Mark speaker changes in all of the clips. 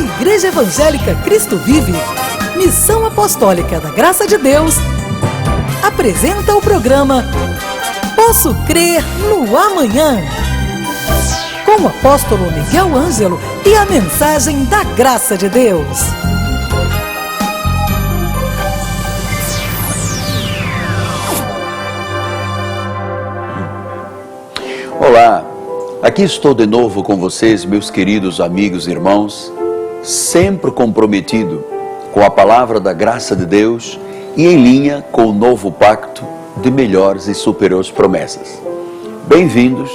Speaker 1: Igreja Evangélica Cristo Vive, Missão Apostólica da Graça de Deus, apresenta o programa Posso Crer no Amanhã, com o apóstolo Miguel Ângelo e a mensagem da Graça de Deus.
Speaker 2: Olá, aqui estou de novo com vocês, meus queridos amigos e irmãos, sempre comprometido com a palavra da graça de Deus e em linha com o novo pacto de melhores e superiores promessas. Bem-vindos,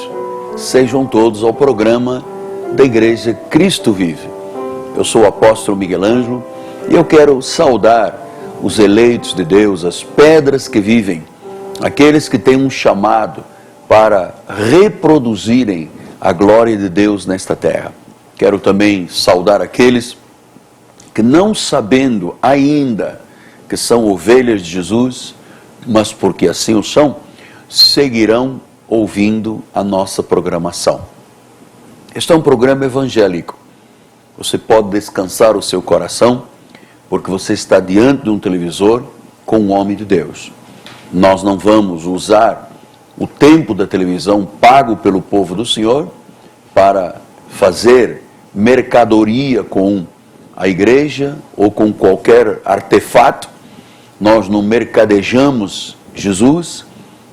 Speaker 2: sejam todos ao programa da Igreja Cristo Vive. Eu sou o apóstolo Miguel Ângelo e eu quero saudar os eleitos de Deus, as pedras que vivem, aqueles que têm um chamado para reproduzirem a glória de Deus nesta terra. Quero também saudar aqueles que, não sabendo ainda que são ovelhas de Jesus, mas porque assim o são, seguirão ouvindo a nossa programação. Este é um programa evangélico. Você pode descansar o seu coração, porque você está diante de um televisor com um homem de Deus. Nós não vamos usar o tempo da televisão pago pelo povo do Senhor para fazer mercadoria com a igreja ou com qualquer artefato. Nós não mercadejamos Jesus,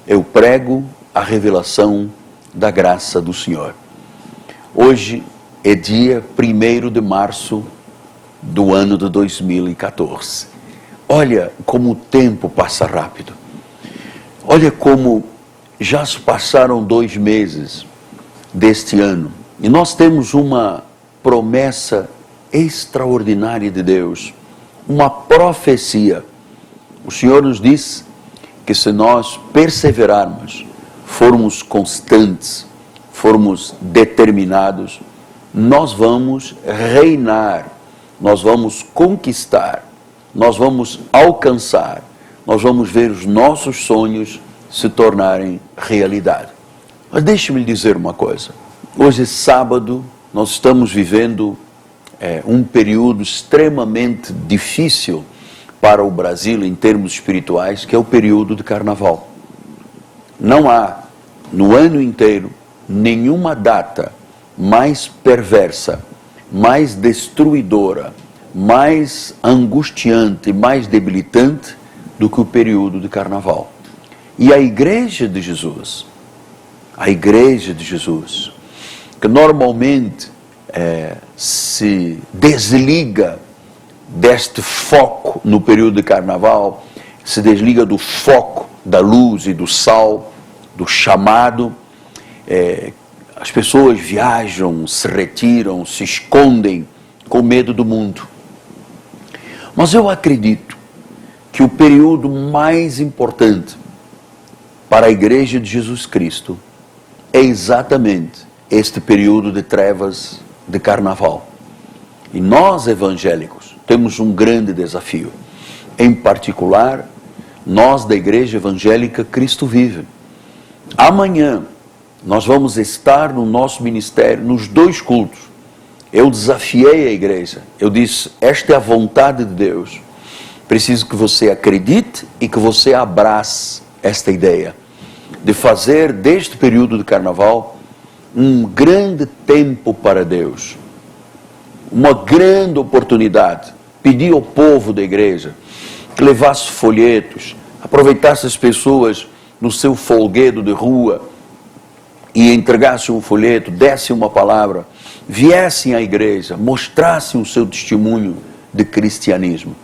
Speaker 2: eu prego a revelação da graça do Senhor. Hoje é dia 1º de março do ano de 2014. Olha como o tempo passa rápido. Olha como já se passaram 2 meses deste ano e nós temos uma promessa extraordinária de Deus, uma profecia. O Senhor nos diz que se nós perseverarmos, formos constantes, formos determinados, nós vamos reinar, nós vamos conquistar, nós vamos alcançar, nós vamos ver os nossos sonhos se tornarem realidade. Mas deixe-me lhe dizer uma coisa. Hoje é sábado, nós estamos vivendo um período extremamente difícil para o Brasil em termos espirituais, que é o período de carnaval. Não há, no ano inteiro, nenhuma data mais perversa, mais destruidora, mais angustiante, mais debilitante do que o período de carnaval. E a Igreja de Jesus, que normalmente se desliga deste foco no período de carnaval, se desliga do foco da luz e do sal, do chamado, as pessoas viajam, se retiram, se escondem com medo do mundo. Mas eu acredito que o período mais importante para a Igreja de Jesus Cristo é exatamente este período de trevas de carnaval. E nós, evangélicos, temos um grande desafio. Em particular, nós da Igreja Evangélica Cristo Vive. Amanhã, nós vamos estar no nosso ministério, nos 2 cultos. Eu desafiei a igreja. Eu disse, esta é a vontade de Deus. Preciso que você acredite e que você abrace esta ideia de fazer deste período de carnaval um grande tempo para Deus, uma grande oportunidade. Pedi ao povo da igreja que levasse folhetos, aproveitasse as pessoas no seu folguedo de rua e entregasse um folheto, desse uma palavra, viessem à igreja, mostrassem o seu testemunho de cristianismo.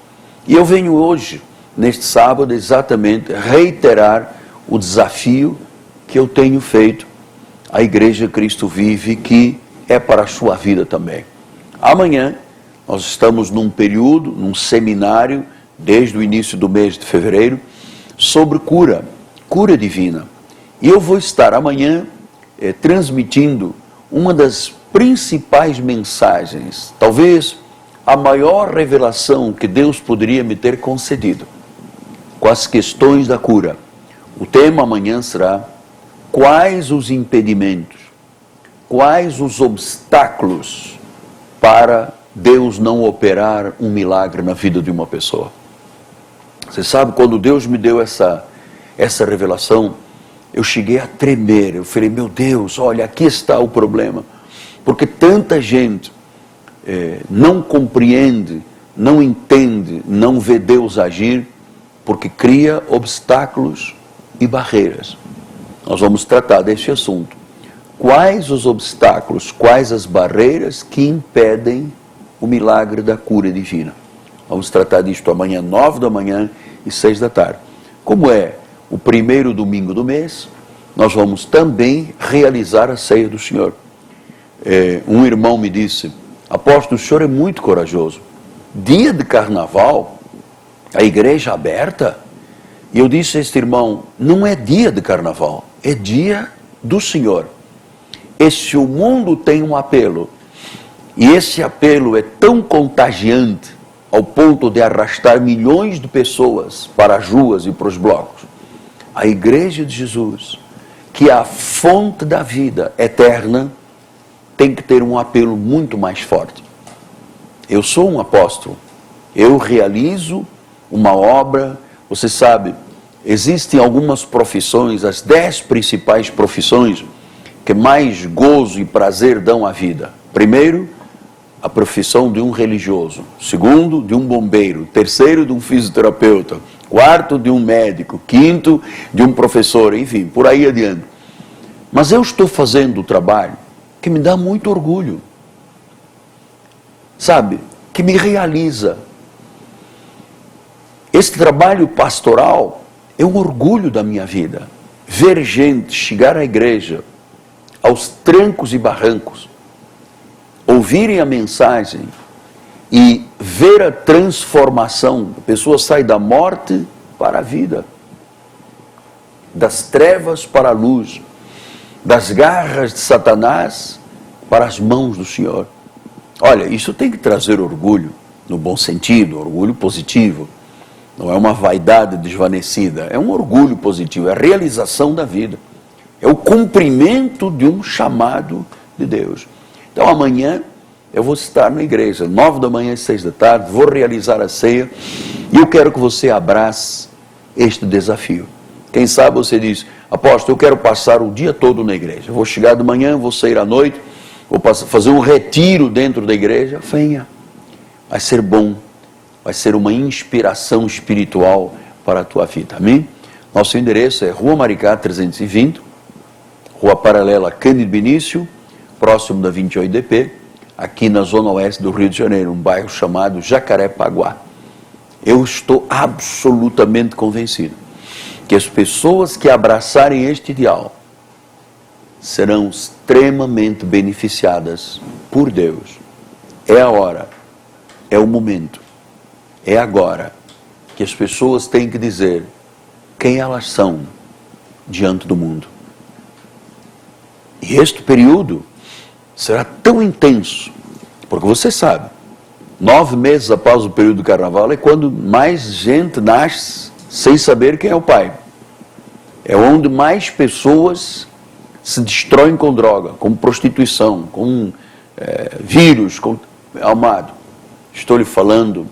Speaker 2: E eu venho hoje, neste sábado, exatamente reiterar o desafio que eu tenho feito à Igreja Cristo Vive, que é para a sua vida também. Amanhã, nós estamos num período, num seminário, desde o início do mês de fevereiro, sobre cura divina. E eu vou estar amanhã transmitindo uma das principais mensagens, talvez a maior revelação que Deus poderia me ter concedido, com as questões da cura. O tema amanhã será: quais os impedimentos, quais os obstáculos para Deus não operar um milagre na vida de uma pessoa. Você sabe, quando Deus me deu essa revelação, eu cheguei a tremer. Eu falei, meu Deus, olha, aqui está o problema. Porque tanta gente não compreende, não entende, não vê Deus agir, porque cria obstáculos e barreiras. Nós vamos tratar deste assunto. Quais os obstáculos, quais as barreiras que impedem o milagre da cura divina? Vamos tratar disto amanhã, 9 da manhã e 6 da tarde. Como é o primeiro domingo do mês, nós vamos também realizar a ceia do Senhor. Um irmão me disse, apóstolo, o senhor é muito corajoso. Dia de carnaval, a igreja aberta? E eu disse a este irmão, não é dia de carnaval, é dia do Senhor. E se o mundo tem um apelo, e esse apelo é tão contagiante, ao ponto de arrastar milhões de pessoas para as ruas e para os blocos, a igreja de Jesus, que é a fonte da vida eterna, tem que ter um apelo muito mais forte. Eu sou um apóstolo, eu realizo uma obra. Você sabe, existem algumas profissões, as 10 principais profissões que mais gozo e prazer dão à vida. Primeiro, a profissão de um religioso. Segundo, de um bombeiro. Terceiro, de um fisioterapeuta. Quarto, de um médico. Quinto, de um professor. Enfim, por aí adiante. Mas eu estou fazendo o trabalho que me dá muito orgulho. Sabe? Que me realiza. Esse trabalho pastoral é um orgulho da minha vida. Ver gente chegar à igreja aos trancos e barrancos, ouvirem a mensagem e ver a transformação. A pessoa sai da morte para a vida, das trevas para a luz, das garras de Satanás para as mãos do Senhor. Olha, isso tem que trazer orgulho, no bom sentido, orgulho positivo. Não é uma vaidade desvanecida, é um orgulho positivo, é a realização da vida. É o cumprimento de um chamado de Deus. Então amanhã eu vou estar na igreja, 9 da manhã e 6 da tarde, vou realizar a ceia e eu quero que você abrace este desafio. Quem sabe você diz, apóstolo, eu quero passar o dia todo na igreja. Eu vou chegar de manhã, vou sair à noite, vou fazer um retiro dentro da igreja. Venha, vai ser bom, vai ser uma inspiração espiritual para a tua vida. Amém? Nosso endereço é Rua Maricá 320, Rua Paralela Cândido Benício, próximo da 28DP, aqui na zona oeste do Rio de Janeiro, um bairro chamado Jacarepaguá. Eu estou absolutamente convencido que as pessoas que abraçarem este ideal serão extremamente beneficiadas por Deus. É a hora, é o momento, é agora que as pessoas têm que dizer quem elas são diante do mundo. E este período será tão intenso, porque você sabe, 9 meses após o período do carnaval é quando mais gente nasce sem saber quem é o pai. É onde mais pessoas se destroem com droga, com prostituição, com vírus, amado. Estou lhe falando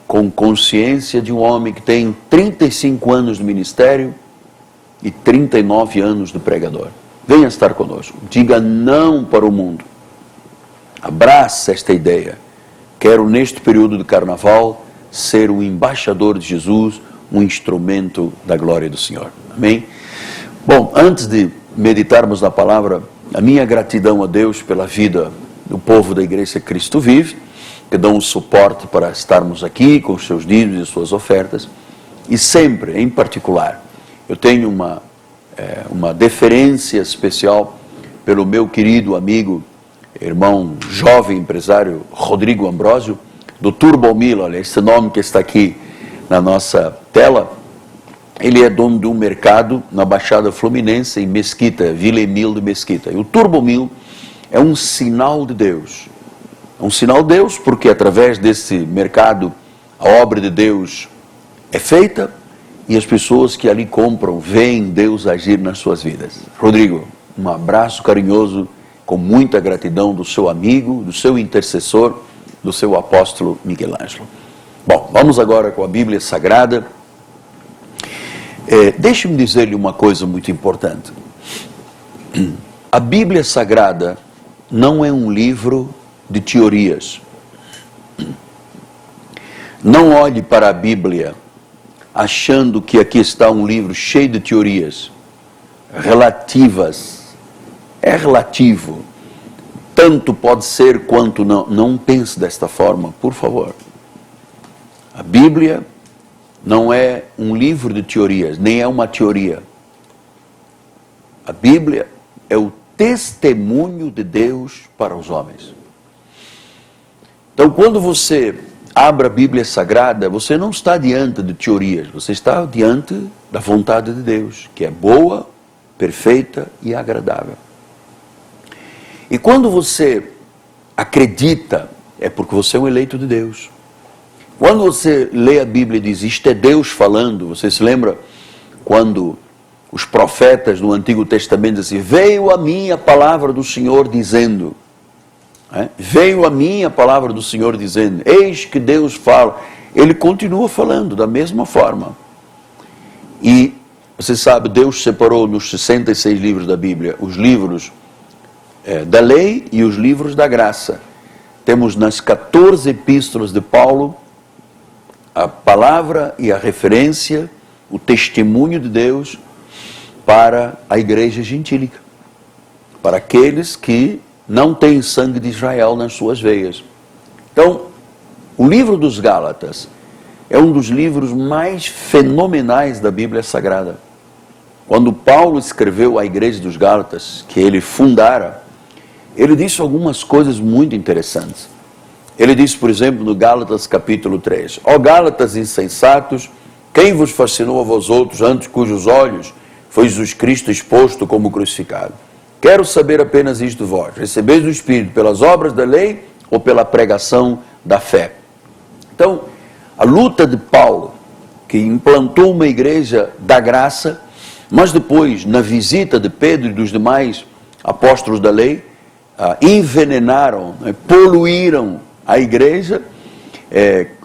Speaker 2: com consciência de um homem que tem 35 anos de ministério e 39 anos de pregador. Venha estar conosco. Diga não para o mundo. Abrace esta ideia. Quero, neste período de carnaval, ser um embaixador de Jesus, um instrumento da glória do Senhor. Amém? Bom, antes de meditarmos na palavra, a minha gratidão a Deus pela vida do povo da Igreja Cristo Vive, que dão o suporte para estarmos aqui com os seus dízimos e suas ofertas, e sempre, em particular, eu tenho uma deferência especial pelo meu querido amigo, irmão jovem empresário Rodrigo Ambrósio, do Turbo Mil, olha, esse nome que está aqui na nossa tela. Ele é dono de um mercado na Baixada Fluminense, em Mesquita, Vila Emil de Mesquita. E o Turbo Mil é um sinal de Deus. É um sinal de Deus porque através desse mercado a obra de Deus é feita e as pessoas que ali compram veem Deus agir nas suas vidas. Rodrigo, um abraço carinhoso, com muita gratidão do seu amigo, do seu intercessor, do seu apóstolo Miguel Ângelo. Bom, vamos agora com a Bíblia Sagrada. Deixe-me dizer-lhe uma coisa muito importante. A Bíblia Sagrada não é um livro de teorias. Não olhe para a Bíblia achando que aqui está um livro cheio de teorias relativas. É relativo. Tanto pode ser quanto não. Não pense desta forma, por favor. A Bíblia não é um livro de teorias, nem é uma teoria. A Bíblia é o testemunho de Deus para os homens. Então, quando você abre a Bíblia Sagrada, você não está diante de teorias, você está diante da vontade de Deus, que é boa, perfeita e agradável. E quando você acredita, é porque você é um eleito de Deus. Quando você lê a Bíblia e diz, isto é Deus falando, você se lembra quando os profetas no Antigo Testamento dizem, veio a mim a palavra do Senhor dizendo, veio a mim a palavra do Senhor dizendo, eis que Deus fala. Ele continua falando da mesma forma. E você sabe, Deus separou nos 66 livros da Bíblia, os livros da lei e os livros da graça. Temos nas 14 epístolas de Paulo, a palavra e a referência, o testemunho de Deus para a igreja gentílica, para aqueles que não têm sangue de Israel nas suas veias. Então, o livro dos Gálatas é um dos livros mais fenomenais da Bíblia Sagrada. Quando Paulo escreveu à igreja dos Gálatas, que ele fundara, ele disse algumas coisas muito interessantes. Ele disse, por exemplo, no Gálatas capítulo 3, ó Gálatas insensatos, quem vos fascinou a vós outros, ante cujos olhos foi Jesus Cristo exposto como crucificado? Quero saber apenas isto de vós, recebeis o Espírito pelas obras da lei ou pela pregação da fé? Então, a luta de Paulo, que implantou uma igreja da graça, mas depois, na visita de Pedro e dos demais apóstolos da lei, envenenaram, poluíram a igreja,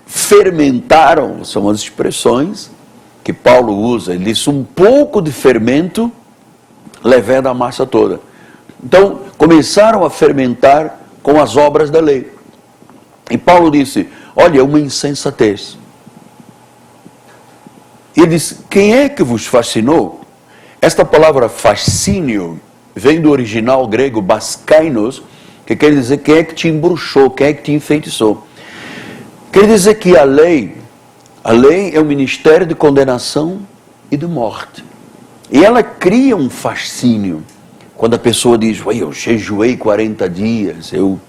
Speaker 2: fermentaram, são as expressões que Paulo usa. Ele disse, um pouco de fermento leveda a massa toda. Então, começaram a fermentar com as obras da lei. E Paulo disse, olha, é uma insensatez. E ele disse, quem é que vos fascinou? Esta palavra fascínio vem do original grego baskainos, que quer dizer quem é que te embruxou, quem é que te enfeitiçou. Quer dizer que a lei é um ministério de condenação e de morte. E ela cria um fascínio. Quando a pessoa diz, eu jejuei 40 dias, eu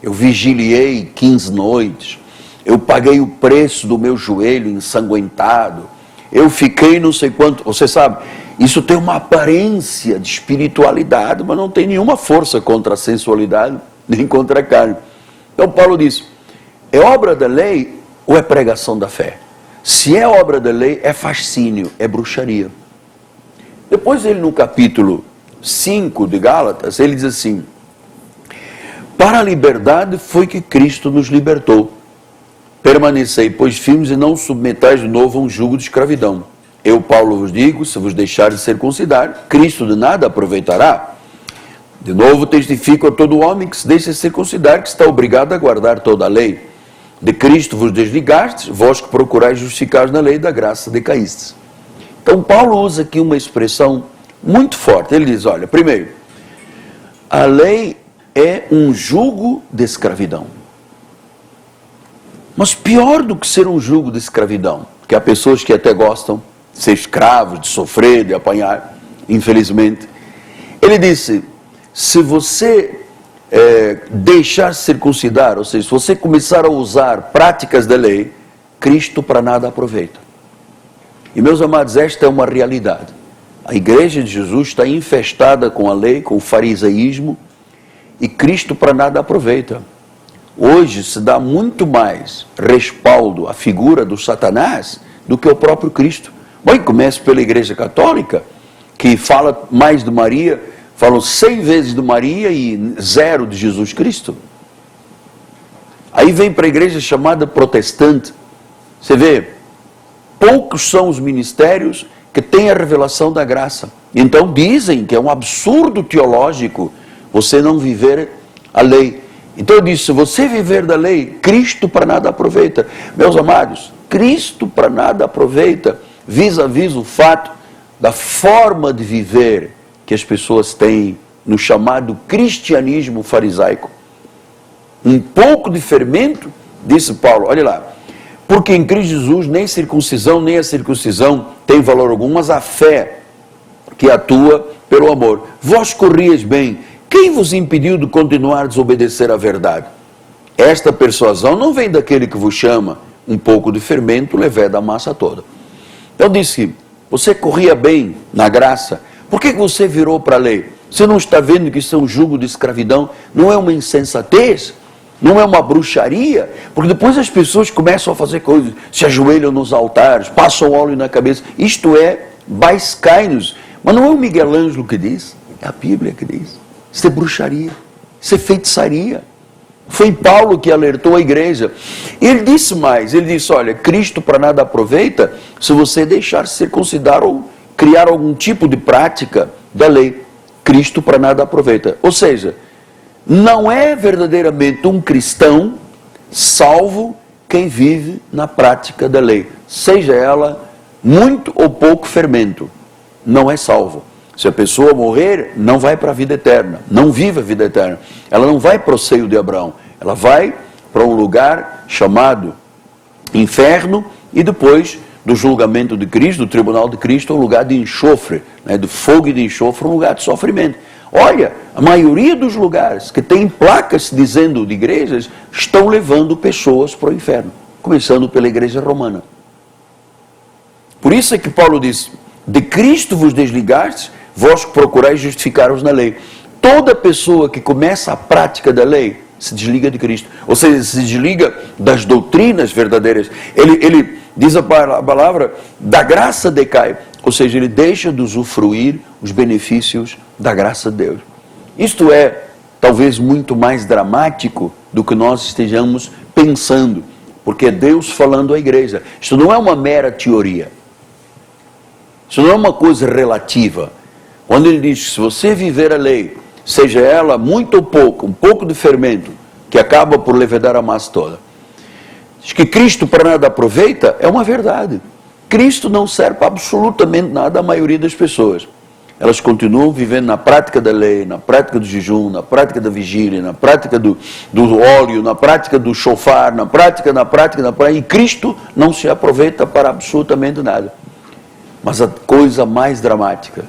Speaker 2: vigiliei 15 noites, eu paguei o preço do meu joelho ensanguentado, eu fiquei não sei quanto, você sabe, isso tem uma aparência de espiritualidade, mas não tem nenhuma força contra a sensualidade, nem contra a carne. Então Paulo diz, é obra da lei ou é pregação da fé? Se é obra da lei, é fascínio, é bruxaria. Depois ele no capítulo 5 de Gálatas, ele diz assim, para a liberdade foi que Cristo nos libertou. Permanecei, pois, firmes e não submetais de novo a um jugo de escravidão. Eu, Paulo, vos digo, se vos deixares de circuncidar, Cristo de nada aproveitará. De novo testifico a todo homem que se deixa circuncidar, que está obrigado a guardar toda a lei. De Cristo vos desligastes, vós que procurais justificar na lei da graça decaístes. Então Paulo usa aqui uma expressão muito forte. Ele diz, olha, primeiro, a lei é um jugo de escravidão. Mas pior do que ser um jugo de escravidão, que há pessoas que até gostam de ser escravos, de sofrer, de apanhar, infelizmente. Ele disse, se você deixar circuncidar, ou seja, se você começar a usar práticas da lei, Cristo para nada aproveita. E meus amados, esta é uma realidade. A igreja de Jesus está infestada com a lei, com o farisaísmo, e Cristo para nada aproveita. Hoje se dá muito mais respaldo à figura do Satanás do que ao próprio Cristo. Bom, começa pela Igreja Católica, que fala mais de Maria, falam 100 vezes de Maria e 0 de Jesus Cristo. Aí vem para a igreja chamada protestante. Você vê, poucos são os ministérios que têm a revelação da graça. Então dizem que é um absurdo teológico você não viver a lei. Então eu disse, se você viver da lei, Cristo para nada aproveita. Meus amados, Cristo para nada aproveita, vis-a-vis o fato da forma de viver que as pessoas têm no chamado cristianismo farisaico. Um pouco de fermento, disse Paulo, olha lá, porque em Cristo Jesus nem circuncisão nem a circuncisão tem valor algum, mas a fé que atua pelo amor. Vós corrias bem, quem vos impediu de continuar a desobedecer à verdade? Esta persuasão não vem daquele que vos chama, um pouco de fermento leveda a massa toda. Então disse que você corria bem na graça, por que você virou para a lei? Você não está vendo que isso é um jugo de escravidão? Não é uma insensatez? Não é uma bruxaria? Porque depois as pessoas começam a fazer coisas, se ajoelham nos altares, passam óleo na cabeça. Isto é baiscainos. Mas não é o Miguel Ângelo que diz, é a Bíblia que diz. Isso é bruxaria, isso é feitiçaria. Foi Paulo que alertou a igreja. Ele disse mais, ele disse, olha, Cristo para nada aproveita se você deixar circuncidar ou criar algum tipo de prática da lei. Cristo para nada aproveita. Ou seja, não é verdadeiramente um cristão salvo quem vive na prática da lei. Seja ela muito ou pouco fermento. Não é salvo. Se a pessoa morrer, não vai para a vida eterna, não vive a vida eterna. Ela não vai para o seio de Abraão, ela vai para um lugar chamado inferno e depois do julgamento de Cristo, do tribunal de Cristo, um lugar de enxofre, né, de fogo e de enxofre, um lugar de sofrimento. Olha, a maioria dos lugares que tem placas dizendo de igrejas, estão levando pessoas para o inferno, começando pela igreja romana. Por isso é que Paulo diz, de Cristo vos desligastes, vós procurais justificar-vos na lei. Toda pessoa que começa a prática da lei se desliga de Cristo. Ou seja, se desliga das doutrinas verdadeiras. Ele diz a palavra, da graça decai. Ou seja, ele deixa de usufruir os benefícios da graça de Deus. Isto é, talvez, muito mais dramático do que nós estejamos pensando. Porque é Deus falando à igreja. Isto não é uma mera teoria. Isso não é uma coisa relativa. Quando ele diz que se você viver a lei, seja ela muito ou pouco, um pouco de fermento, que acaba por levedar a massa toda. Diz que Cristo para nada aproveita, é uma verdade. Cristo não serve para absolutamente nada à maioria das pessoas. Elas continuam vivendo na prática da lei, na prática do jejum, na prática da vigília, na prática do óleo, na prática do shofar, na prática, e Cristo não se aproveita para absolutamente nada. Mas a coisa mais dramática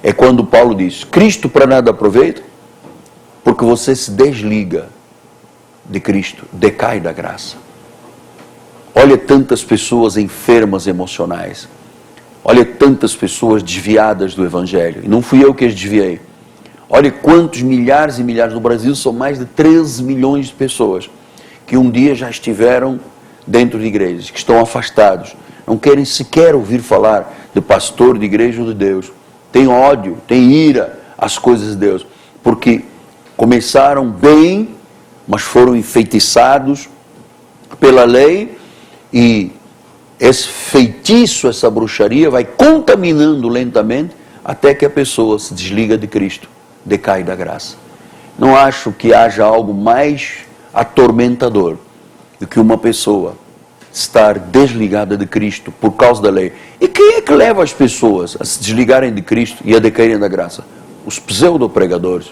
Speaker 2: é quando Paulo diz, Cristo para nada aproveita, porque você se desliga de Cristo, decai da graça. Olha tantas pessoas enfermas emocionais, olha tantas pessoas desviadas do Evangelho, e não fui eu que as desviei. Olha quantos milhares e milhares, no Brasil são mais de 13 milhões de pessoas, que um dia já estiveram dentro de igrejas, que estão afastados, não querem sequer ouvir falar de pastor de igreja ou de Deus. Tem ódio, tem ira às coisas de Deus, porque começaram bem, mas foram enfeitiçados pela lei, e esse feitiço, essa bruxaria vai contaminando lentamente, até que a pessoa se desliga de Cristo, decai da graça. Não acho que haja algo mais atormentador do que uma pessoa estar desligada de Cristo por causa da lei. E quem é que leva as pessoas a se desligarem de Cristo e a decaírem da graça? Os pseudo-pregadores,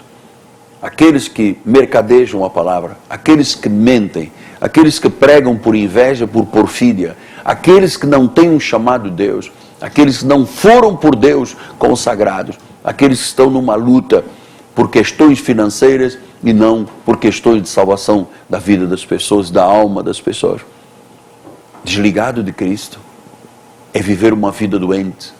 Speaker 2: aqueles que mercadejam a palavra, aqueles que mentem, aqueles que pregam por inveja, por porfídia, aqueles que não têm um chamado de Deus, aqueles que não foram por Deus consagrados, aqueles que estão numa luta por questões financeiras e não por questões de salvação da vida das pessoas, da alma das pessoas. Desligado de Cristo é viver uma vida doente.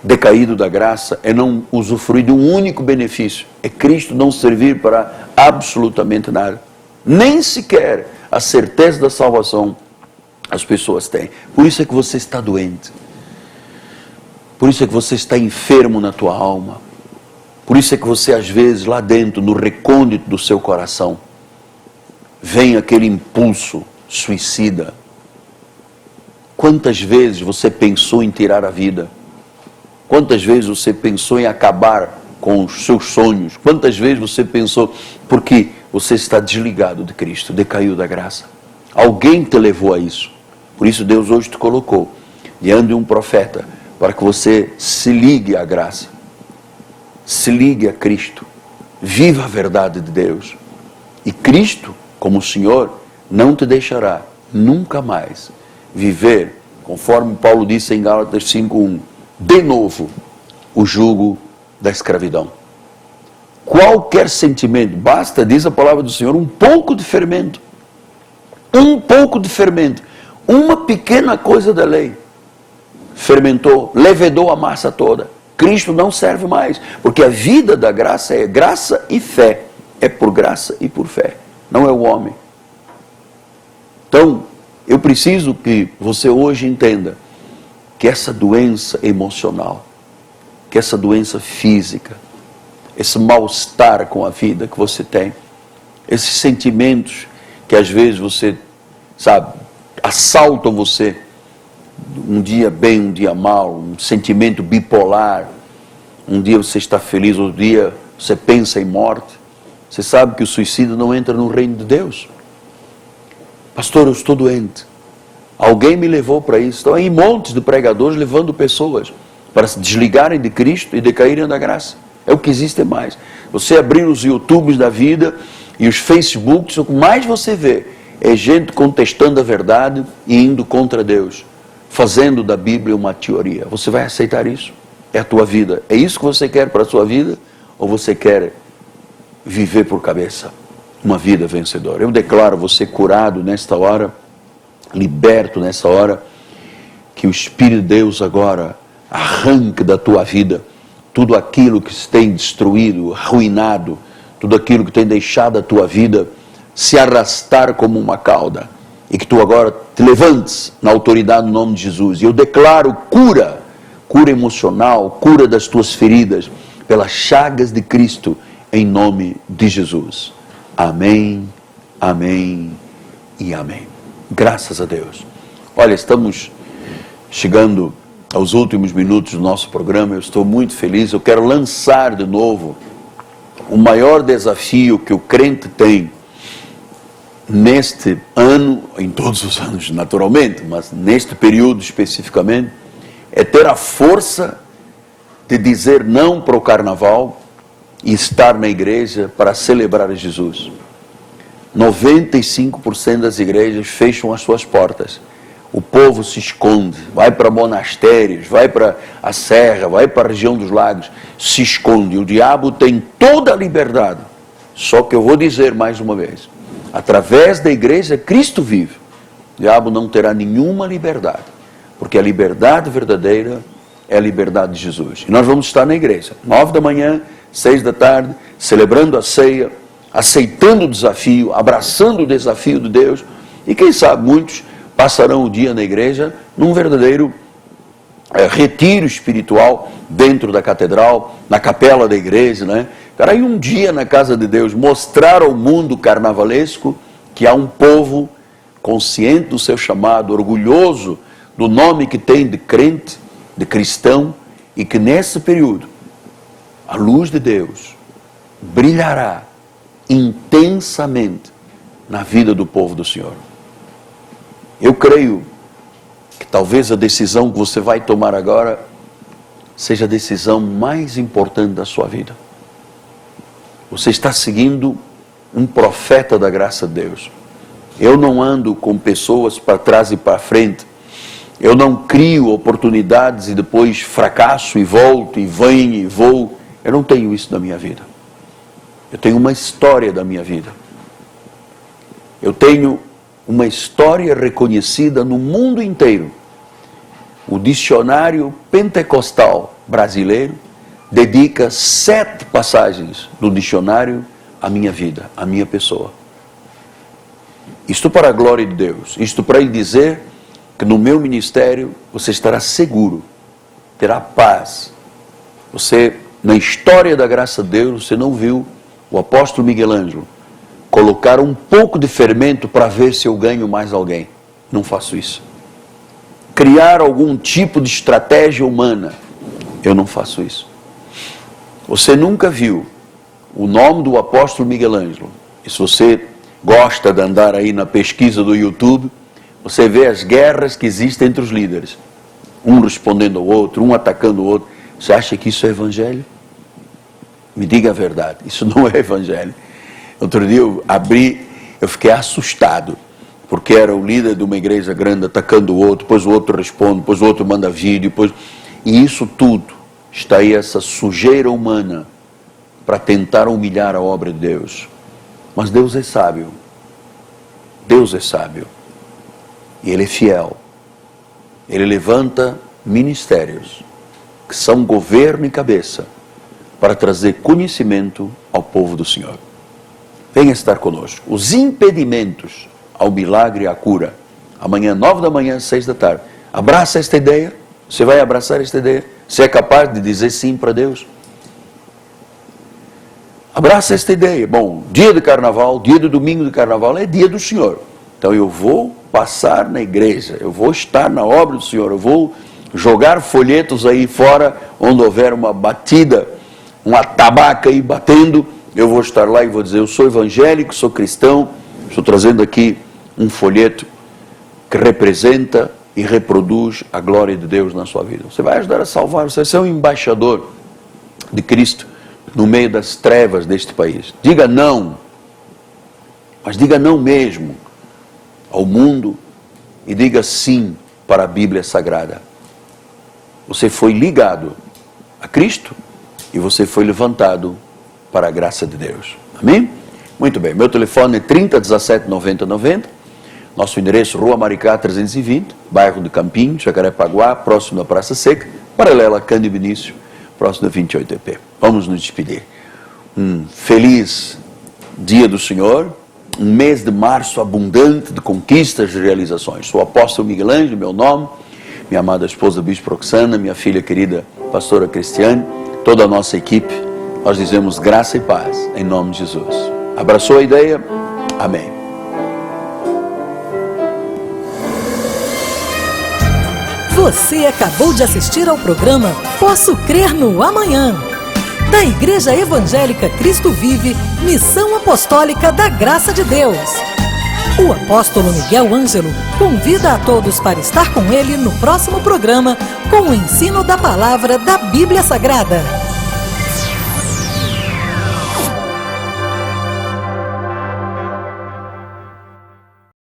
Speaker 2: Decaído da graça é não usufruir de um único benefício. É Cristo não servir para absolutamente nada. Nem sequer a certeza da salvação as pessoas têm. Por isso é que você está doente. Por isso é que você está enfermo na tua alma. Por isso é que você às vezes lá dentro, no recôndito do seu coração, vem aquele impulso suicida. Quantas vezes você pensou em tirar a vida? Quantas vezes você pensou em acabar com os seus sonhos? Quantas vezes você pensou, porque você está desligado de Cristo, decaiu da graça? Alguém te levou a isso. Por isso Deus hoje te colocou diante de um profeta, para que você se ligue à graça, se ligue a Cristo, viva a verdade de Deus. E Cristo, como o Senhor, não te deixará nunca mais viver, conforme Paulo disse em Gálatas 5:1, de novo o jugo da escravidão. Qualquer sentimento, basta, diz a palavra do Senhor, um pouco de fermento. Um pouco de fermento. Uma pequena coisa da lei fermentou, levedou a massa toda. Cristo não serve mais, porque a vida da graça é graça e fé. É por graça e por fé, não é o homem. Então, eu preciso que você hoje entenda que essa doença emocional, que essa doença física, esse mal-estar com a vida que você tem, esses sentimentos que às vezes você, sabe, assaltam você, um dia bem, um dia mal, um sentimento bipolar, um dia você está feliz, outro dia você pensa em morte. Você sabe que o suicídio não entra no reino de Deus. Pastor, eu estou doente. Alguém me levou para isso. Estão aí montes de pregadores levando pessoas para se desligarem de Cristo e decaírem da graça. É o que existe mais. Você abrir os YouTubes da vida e os Facebooks, o que mais você vê é gente contestando a verdade e indo contra Deus, fazendo da Bíblia uma teoria. Você vai aceitar isso? É a tua vida. É isso que você quer para a sua vida? Ou você quer viver por cabeça uma vida vencedora? Eu declaro você curado nesta hora, liberto nessa hora, que o Espírito de Deus agora arranque da tua vida tudo aquilo que se tem destruído, arruinado, tudo aquilo que tem deixado a tua vida se arrastar como uma cauda, e que tu agora te levantes na autoridade no nome de Jesus. E eu declaro cura, cura emocional, cura das tuas feridas, pelas chagas de Cristo, em nome de Jesus. Amém, amém e amém. Graças a Deus. Olha, estamos chegando aos últimos minutos do nosso programa. Eu estou muito feliz. Eu quero lançar de novo o maior desafio que o crente tem neste ano, em todos os anos naturalmente, mas neste período especificamente, é ter a força de dizer não para o carnaval e estar na igreja para celebrar Jesus. 95% das igrejas fecham as suas portas. O povo se esconde, vai para monastérios, vai para a serra, vai para a região dos lagos, se esconde. O diabo tem toda a liberdade. Só que eu vou dizer mais uma vez, através da igreja Cristo vive. O diabo não terá nenhuma liberdade, porque a liberdade verdadeira é a liberdade de Jesus. E nós vamos estar na igreja, 9 da manhã, 6 da tarde, celebrando a ceia, aceitando o desafio, abraçando o desafio de Deus. E quem sabe muitos passarão o dia na igreja num verdadeiro retiro espiritual dentro da catedral, na capela da igreja, né? Cara, aí um dia na casa de Deus, mostrar ao mundo carnavalesco que há um povo consciente do seu chamado, orgulhoso do nome que tem de crente, de cristão, e que nesse período a luz de Deus brilhará intensamente na vida do povo do Senhor. Eu creio que talvez a decisão que você vai tomar agora seja a decisão mais importante da sua vida. Você está seguindo um profeta da graça de Deus. Eu não ando com pessoas para trás e para frente. Eu não crio oportunidades e depois fracasso e volto e venho e vou. Eu não tenho isso na minha vida. Eu tenho uma história da minha vida. Eu tenho uma história reconhecida no mundo inteiro. O dicionário pentecostal brasileiro dedica 7 passagens do dicionário à minha vida, à minha pessoa. Isto para a glória de Deus. Isto para lhe dizer que no meu ministério você estará seguro, terá paz. Você, na história da graça de Deus, você não viu o apóstolo Miguel Ângelo colocar um pouco de fermento para ver se eu ganho mais alguém. Não faço isso. Criar algum tipo de estratégia humana. Eu não faço isso. Você nunca viu o nome do apóstolo Miguel Ângelo. E se você gosta de andar aí na pesquisa do YouTube, você vê as guerras que existem entre os líderes. Um respondendo ao outro, um atacando o outro. Você acha que isso é evangelho? Me diga a verdade, isso não é evangelho. Outro dia eu fiquei assustado, porque era o líder de uma igreja grande atacando o outro, depois o outro responde, depois o outro manda vídeo, e isso tudo, está aí essa sujeira humana, para tentar humilhar a obra de Deus. Mas Deus é sábio, Deus é sábio, e Ele é fiel, Ele levanta ministérios, que são governo e cabeça, para trazer conhecimento ao povo do Senhor. Venha estar conosco. Os impedimentos ao milagre e à cura. Amanhã, 9 da manhã, 6 da tarde. Abraça esta ideia. Você vai abraçar esta ideia? Você é capaz de dizer sim para Deus? Abraça esta ideia. Bom, dia de carnaval, dia do domingo de carnaval é dia do Senhor. Então eu vou passar na igreja, eu vou estar na obra do Senhor, eu vou jogar folhetos aí fora, onde houver uma batida, uma tabaca aí batendo, eu vou estar lá e vou dizer, eu sou evangélico, sou cristão, estou trazendo aqui um folheto que representa e reproduz a glória de Deus na sua vida. Você vai ajudar a salvar, você vai ser um embaixador de Cristo no meio das trevas deste país. Diga não, mas diga não mesmo ao mundo e diga sim para a Bíblia Sagrada. Você foi ligado a Cristo e você foi levantado para a graça de Deus. Amém? Muito bem. Meu telefone é 30 17 90 90. Nosso endereço, Rua Maricá 320, bairro de Campinho, Jacarepaguá, próximo da Praça Seca, paralela a Cândido Vinícius, próximo da 28EP. Vamos nos despedir. Um feliz dia do Senhor, um mês de março abundante de conquistas e realizações. Sou o apóstolo Miguel Ângelo, meu nome, minha amada esposa Bispo Roxana, minha filha querida pastora Cristiane, toda a nossa equipe, nós dizemos graça e paz em nome de Jesus. Abraçou a ideia? Amém.
Speaker 1: Você acabou de assistir ao programa Posso Crer no Amanhã, da Igreja Evangélica Cristo Vive, Missão Apostólica da Graça de Deus. O apóstolo Miguel Ângelo convida a todos para estar com ele no próximo programa com o ensino da palavra da Bíblia Sagrada.